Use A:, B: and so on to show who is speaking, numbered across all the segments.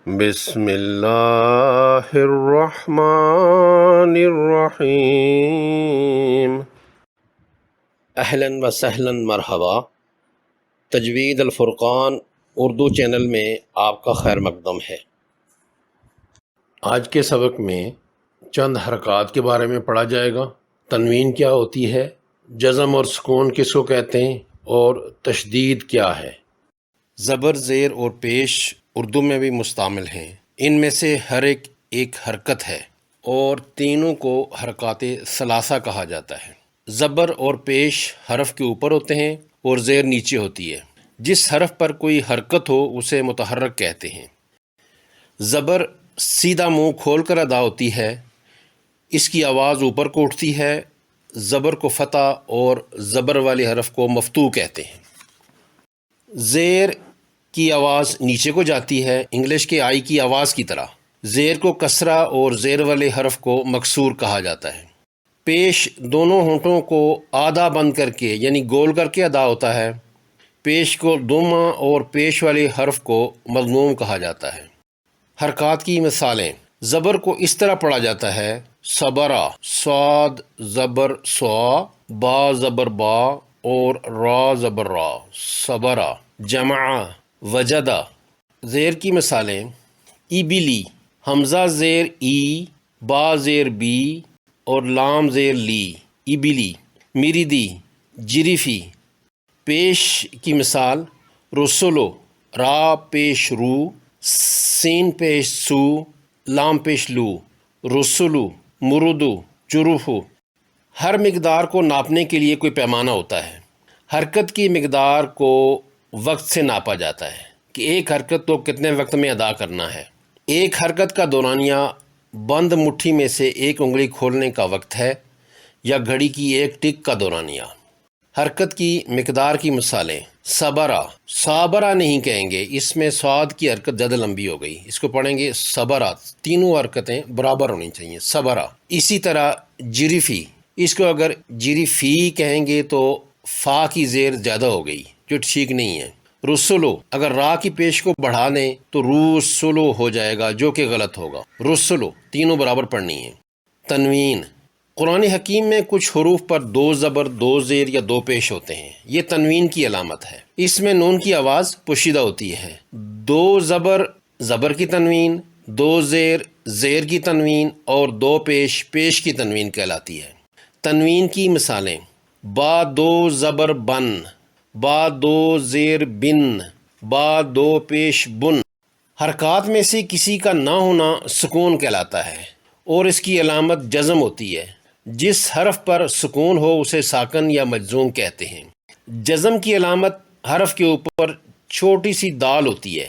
A: بسم اللہ الرحمن الرحیم۔ اہلا و سہلا مرحبا۔ تجوید الفرقان اردو چینل میں آپ کا خیر مقدم ہے۔ آج کے سبق میں چند حرکات کے بارے میں پڑھا جائے گا۔ تنوین کیا ہوتی ہے، جزم اور سکون کس کو کہتے ہیں، اور تشدید کیا ہے۔ زبر، زیر اور پیش اردو میں بھی مستعمل ہیں۔ ان میں سے ہر ایک حرکت ہے اور تینوں کو حرکات ثلاثہ کہا جاتا ہے۔ زبر اور پیش حرف کے اوپر ہوتے ہیں اور زیر نیچے ہوتی ہے۔ جس حرف پر کوئی حرکت ہو اسے متحرک کہتے ہیں۔ زبر سیدھا منہ کھول کر ادا ہوتی ہے، اس کی آواز اوپر کو اٹھتی ہے۔ زبر کو فتح اور زبر والے حرف کو مفتوح کہتے ہیں۔ زیر کی آواز نیچے کو جاتی ہے، انگلش کے آئی کی آواز کی طرح۔ زیر کو کسرہ اور زیر والے حرف کو مکسور کہا جاتا ہے۔ پیش دونوں ہونٹوں کو آدھا بند کر کے یعنی گول کر کے ادا ہوتا ہے۔ پیش کو دوما اور پیش والے حرف کو مضموم کہا جاتا ہے۔ حرکات کی مثالیں: زبر کو اس طرح پڑھا جاتا ہے: صبرا، صاد زبر سوا، با زبر با اور را زبر را، صبرا۔ جمع، وجدہ۔ زیر کی مثالیں: ایبلی، حمزہ زیر ای، با زیر بی اور لام زیر لی، ایبلی۔ میریدی، جریفی۔ پیش کی مثال: رسولو، را پیش رو، سین پیش سو، لام پیش لو، رسولو، مرودو، جروفو۔ ہر مقدار کو ناپنے کے لیے کوئی پیمانہ ہوتا ہے۔ حرکت کی مقدار کو وقت سے ناپا جاتا ہے کہ ایک حرکت کو کتنے وقت میں ادا کرنا ہے۔ ایک حرکت کا دورانیہ بند مٹھی میں سے ایک انگلی کھولنے کا وقت ہے یا گھڑی کی ایک ٹک کا دورانیہ۔ حرکت کی مقدار کی مثالیں: صبرا، صابرا نہیں کہیں گے، اس میں صاد کی حرکت زیادہ لمبی ہو گئی، اس کو پڑھیں گے صبرا۔ تینوں حرکتیں برابر ہونی چاہیے، صبرا۔ اسی طرح جریفی، اس کو اگر جریفی کہیں گے تو فا کی زیر زیادہ ہو گئی جو ٹھیک نہیں ہے۔ رسولو، اگر را کی پیش کو بڑھا دیں تو روسلو ہو جائے گا جو کہ غلط ہوگا۔ رسولو، تینوں برابر پڑھنی ہے۔ تنوین: قرآن حکیم میں کچھ حروف پر دو زبر، دو زیر یا دو پیش ہوتے ہیں، یہ تنوین کی علامت ہے۔ اس میں نون کی آواز پوشیدہ ہوتی ہے۔ دو زبر، زبر کی تنوین، دو زیر، زیر کی تنوین اور دو پیش، پیش کی تنوین کہلاتی ہے۔ تنوین کی مثالیں: با دو زبر بن، با دو زیر بن، با دو پیش بن۔ حرکات میں سے کسی کا نہ ہونا سکون کہلاتا ہے اور اس کی علامت جزم ہوتی ہے۔ جس حرف پر سکون ہو اسے ساکن یا مجزوم کہتے ہیں۔ جزم کی علامت حرف کے اوپر چھوٹی سی دال ہوتی ہے۔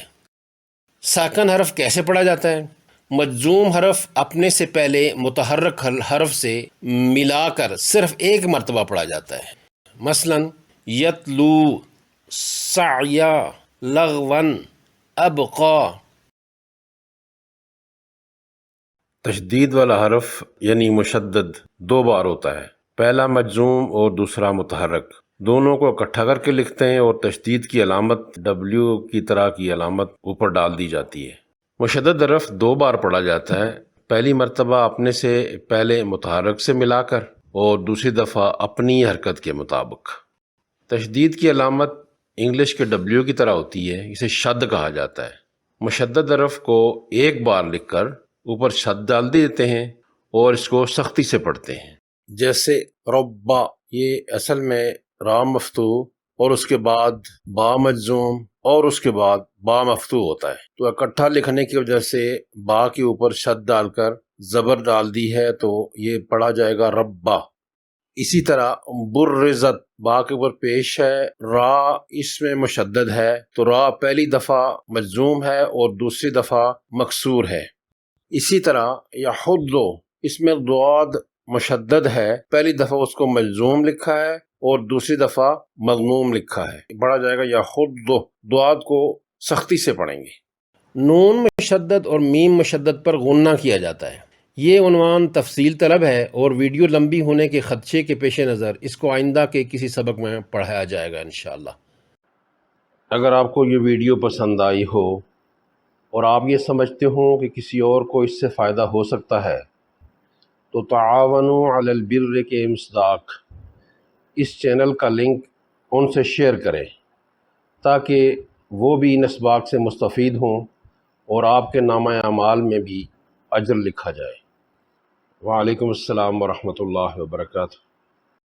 A: ساکن حرف کیسے پڑھا جاتا ہے؟ مجزوم حرف اپنے سے پہلے متحرک حرف سے ملا کر صرف ایک مرتبہ پڑھا جاتا ہے۔ مثلا یتلو، سعیا، لغون، ابقا۔ تشدید والا حرف یعنی مشدد دو بار ہوتا ہے، پہلا مجزوم اور دوسرا متحرک۔ دونوں کو اکٹھا کر کے لکھتے ہیں اور تشدید کی علامت ڈبلیو کی طرح کی علامت اوپر ڈال دی جاتی ہے۔ مشدد حرف دو بار پڑھا جاتا ہے، پہلی مرتبہ اپنے سے پہلے متحرک سے ملا کر اور دوسری دفعہ اپنی حرکت کے مطابق۔ تشدید کی علامت انگلش کے ڈبلیو کی طرح ہوتی ہے، اسے شد کہا جاتا ہے۔ مشدد حرف کو ایک بار لکھ کر اوپر شد ڈال دیتے ہیں اور اس کو سختی سے پڑھتے ہیں، جیسے ربا، یہ اصل میں را مفتوح اور اس کے بعد با مجزوم اور اس کے بعد با مفتوح ہوتا ہے، تو اکٹھا لکھنے کی وجہ سے با کے اوپر شد ڈال کر زبر ڈال دی ہے تو یہ پڑھا جائے گا ربا۔ اسی طرح برزت، با کے اوپر پیش ہے، را اس میں مشدد ہے تو را پہلی دفعہ مجزوم ہے اور دوسری دفعہ مکسور ہے۔ اسی طرح یحضو، اس میں ضاد مشدد ہے، پہلی دفعہ اس کو مجزوم لکھا ہے اور دوسری دفعہ مضموم لکھا ہے، پڑھا جائے گا یحضو۔ ضاد کو سختی سے پڑھیں گے۔ نون مشدد اور میم مشدد پر غنہ کیا جاتا ہے۔ یہ عنوان تفصیل طلب ہے اور ویڈیو لمبی ہونے کے خدشے کے پیش نظر اس کو آئندہ کے کسی سبق میں پڑھایا جائے گا انشاءاللہ۔ اگر آپ کو یہ ویڈیو پسند آئی ہو اور آپ یہ سمجھتے ہوں کہ کسی اور کو اس سے فائدہ ہو سکتا ہے تو تعاونوا علی البر کے مصداق اس چینل کا لنک ان سے شیئر کریں تاکہ وہ بھی ان اسباق سے مستفید ہوں اور آپ کے نامہ اعمال میں بھی اجر لکھا جائے۔ وعلیکم السلام ورحمۃ اللہ وبرکاتہ۔